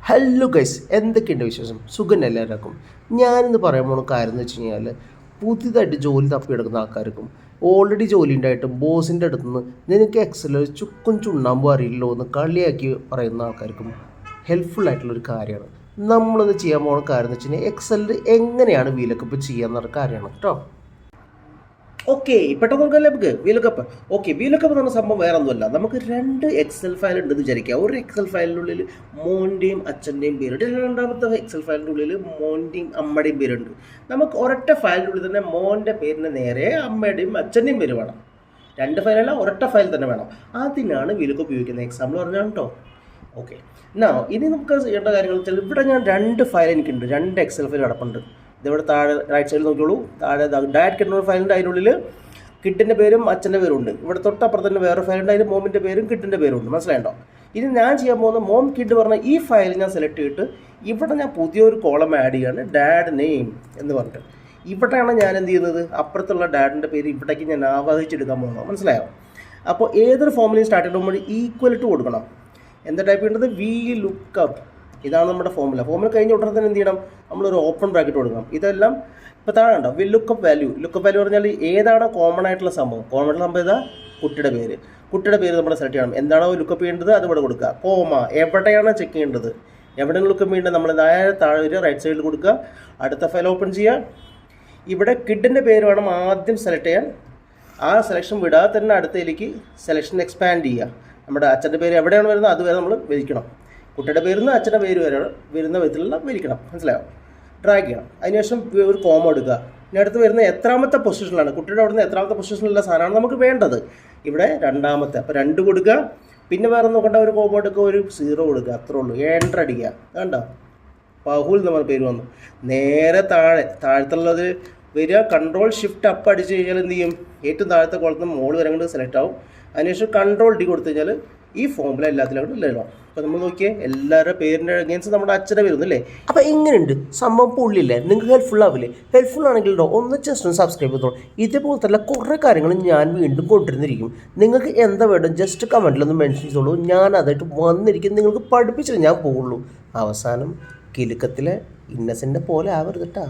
Hello guys, എന്തൊക്കെയുണ്ട് വിശേഷം? സുഖം എല്ലാവർക്കും. ഞാനിന്ന് പറയാൻ പോകുന്ന കാര്യം എന്ന് വെച്ച് കഴിഞ്ഞാൽ, പുതിയതായിട്ട് ജോലി തപ്പിയെടുക്കുന്ന ആൾക്കാർക്കും ഓൾറെഡി ജോലി ഉണ്ടായിട്ടും ബോസിൻ്റെ അടുത്ത് നിന്ന് നിനക്ക് എക്സൽ ചുക്കും ചുണ്ണാമ്പും അറിയില്ലോ എന്ന് കളിയാക്കി പറയുന്ന ആൾക്കാർക്കും ഹെൽപ്ഫുൾ ആയിട്ടുള്ളൊരു കാര്യമാണ്. നമ്മളത് ചെയ്യാൻ പോകുന്ന കാര്യം എന്ന് വെച്ച് കഴിഞ്ഞാൽ, എക്സലിൽ എങ്ങനെയാണ് വീലക്കപ്പ് ചെയ്യുക എന്നൊരു കാര്യമാണ് കേട്ടോ. ഓക്കെ, പെട്ടെന്ന് നോക്കാമല്ലേ നമുക്ക് വീലക്കപ്പ്. ഓക്കെ, വീലക്കപ്പ് എന്ന് പറഞ്ഞ സംഭവം വേറെ ഒന്നുമല്ല. നമുക്ക് രണ്ട് എക്സൽ ഫയൽ ഉണ്ടെന്ന് വിചാരിക്കുക. ഒരു എക്സൽ ഫയലിനുള്ളിൽ മോൻ്റെയും അച്ഛൻ്റെയും പേരുണ്ട്, രണ്ടാമത്തെ എക്സൽ ഫയലിൻ്റെ ഉള്ളിൽ മോൻ്റെയും അമ്മയുടെയും പേരുണ്ട്. നമുക്ക് ഒരൊറ്റ ഫയലിൻ്റെ ഉള്ളിൽ തന്നെ മോൻ്റെ പേരിന് നേരെ അമ്മയുടെയും അച്ഛൻ്റെയും പേര് വേണം. രണ്ട് ഫയലല്ല, ഒരൊറ്റ ഫയൽ തന്നെ വേണം. അതിനാണ് വീലക്കപ്പ് ഉപയോഗിക്കുന്നത്. എക്സാമ്പിൾ പറഞ്ഞാണ് കേട്ടോ. ഓക്കെ, ഇനി നമുക്ക് ചെയ്യേണ്ട കാര്യങ്ങൾ വെച്ചാൽ, ഇവിടെ ഞാൻ രണ്ട് ഫയൽ എനിക്കുണ്ട്, രണ്ട് എക്സൽ ഫയൽ കിടപ്പുണ്ട്. ഇതിവിടെ താഴെ റൈറ്റ് സൈഡിൽ നോക്കിയോളൂ. താഴെ ഡയറക്റ്റ് കിട്ടുന്ന ഫയലുണ്ട്, അതിനുള്ളിൽ കിഡിൻ്റെ പേരും അച്ഛൻ്റെ പേരും ഉണ്ട്. ഇവിടെ തൊട്ടപ്പുറത്ത് തന്നെ വേറെ ഫയലുണ്ട്, അതിൽ മോമിൻ്റെ പേരും കിഡിൻ്റെ പേരും ഉണ്ട്. മനസ്സിലായിട്ടോ? ഇനി ഞാൻ ചെയ്യാൻ പോകുന്ന മോം കിഡ് പറഞ്ഞ ഈ ഫയൽ ഞാൻ സെലക്ട് ചെയ്തിട്ട് ഇവിടെ ഞാൻ പുതിയൊരു കോളം ആഡ് ചെയ്യാണ്, ഡാഡ് നെയിം എന്ന് പറഞ്ഞിട്ട്. ഇവിടെയാണ് ഞാൻ എന്ത് ചെയ്യുന്നത്, അപ്പുറത്തുള്ള ഡാഡിൻ്റെ പേര് ഇവിടേക്ക് ഞാൻ ആവാഹിച്ചെടുക്കാൻ പോകുന്നത്. മനസ്സിലായോ? അപ്പോൾ ഏതൊരു ഫോമിലും സ്റ്റാർട്ട് ചെയ്യുമ്പോൾ ഈക്വൽ ടു കൊടുക്കണം. എന്താ ടൈപ്പ് ചെയ്യേണ്ടത്? VLOOKUP. ഇതാണ് നമ്മുടെ ഫോമുല കഴിഞ്ഞ ഉടനെ തന്നെ എന്ത് ചെയ്യണം, നമ്മളൊരു ഓപ്പൺ ബ്രാക്കറ്റ് കൊടുക്കണം. ഇതെല്ലാം ഇപ്പോൾ താഴെ ഉണ്ടോ, ലുക്കപ്പ് വാല്യൂ പറഞ്ഞാൽ ഏതാണ് കോമൺ ആയിട്ടുള്ള സംഭവം. കോമൺ ആയിട്ടുള്ള സംഭവം ഇതാ കുട്ടിയുടെ പേര് നമ്മൾ സെലക്ട് ചെയ്യണം. എന്താണോ ലുക്കപ്പ് ചെയ്യേണ്ടത് അത് ഇവിടെ കൊടുക്കുക. കോമ എവിടെയാണ് ചെക്ക് ചെയ്യേണ്ടത്, എവിടെയാണ് ലുക്കപ്പ് ചെയ്യേണ്ടത് നമ്മൾ താഴെ വരിക, റൈറ്റ് സൈഡിൽ കൊടുക്കുക. അടുത്ത ഫയൽ ഓപ്പൺ ചെയ്യുക. ഇവിടെ കിഡിൻ്റെ പേര് വേണം ആദ്യം സെലക്ട് ചെയ്യാൻ. ആ സെലക്ഷൻ വിടാതെ തന്നെ അടുത്തതിലേക്ക് സെലക്ഷൻ എക്സ്പാൻഡ് ചെയ്യുക. നമ്മുടെ അച്ഛൻ്റെ പേര് എവിടെയാണ് വരുന്നത് അതുവരെ നമ്മൾ വലിക്കണം. കുട്ടിയുടെ പേരിൽ നിന്ന് അച്ഛൻ്റെ പേര് വരെ വരുന്ന വിധത്തിലുള്ള വലിക്കണം. മനസ്സിലായോ? ഡ്രാഗ് ചെയ്യണം. അതിനുശേഷം ഒരു കോമ എടുക്കുക. ഇനി അടുത്ത് വരുന്ന എത്രാമത്തെ പൊസിഷനിലാണ്, കുട്ടിയുടെ അവിടെ നിന്ന് എത്രാമത്തെ പൊസിഷനിലുള്ള സാധനമാണ് നമുക്ക് വേണ്ടത്. ഇവിടെ രണ്ടാമത്തെ, അപ്പോൾ 2 കൊടുക്കുക. പിന്നെ വേറെ നോക്കേണ്ട, ഒരു കോമ എടുക്കുക, ഒരു 0 കൊടുക്കുക. അത്രേ ഉള്ളൂ. എൻ്റർ അടിക്കുക. കണ്ടോ, പഹുൽ നമ്മൾ പേര് വന്നു. നേരെ താഴത്തുള്ളത് വരിക, കൺട്രോൾ ഷിഫ്റ്റ് അപ്പ് അടിച്ച് കഴിഞ്ഞാൽ എന്ത് ചെയ്യും, ഏറ്റവും താഴത്തെ കോളത്തിന് മുകളിൽ വരെ കൊണ്ട് സെലക്ട് ആവും. അതിനുശേഷം കൺട്രോൾ ഡി കൊടുത്തു കഴിഞ്ഞാൽ ഈ ഫോമിൽ എല്ലാത്തിലും കൂടെ ഇല്ലല്ലോ. അപ്പോൾ നമ്മൾ നോക്കിയേ, എല്ലാവരുടെ പേരിൻ്റെ അഗേൻസ്റ്റ് നമ്മുടെ അച്ഛൻ്റെ പേരൊന്നുമില്ലേ. അപ്പോൾ എങ്ങനെയുണ്ട് സംഭവം? പുള്ളില്ലേ, നിങ്ങൾക്ക് ഹെൽപ്ഫുൾ ആവില്ലേ? ഹെൽപ്ഫുൾ ആണെങ്കിലോ ഒന്ന് ജസ്റ്റ് ഒന്ന് സബ്സ്ക്രൈബ് ചെയ്തോളൂ. ഇതേപോലത്തെ കുറേ കാര്യങ്ങൾ ഞാൻ വീണ്ടും കൊണ്ടുവരുന്നിരിക്കും. നിങ്ങൾക്ക് എന്താ വേണ്ടത് ജസ്റ്റ് കമൻറ്റിലൊന്ന് മെൻഷൻ ചെയ്തോളൂ. ഞാൻ അതായിട്ട് വന്നിരിക്കും, നിങ്ങൾക്ക് പഠിപ്പിച്ചിട്ട് ഞാൻ പോകുള്ളൂ. അവസാനം കിലുക്കത്തിലെ ഇന്നസെൻ്റ് പോലെ ആവരുത് കേട്ടോ.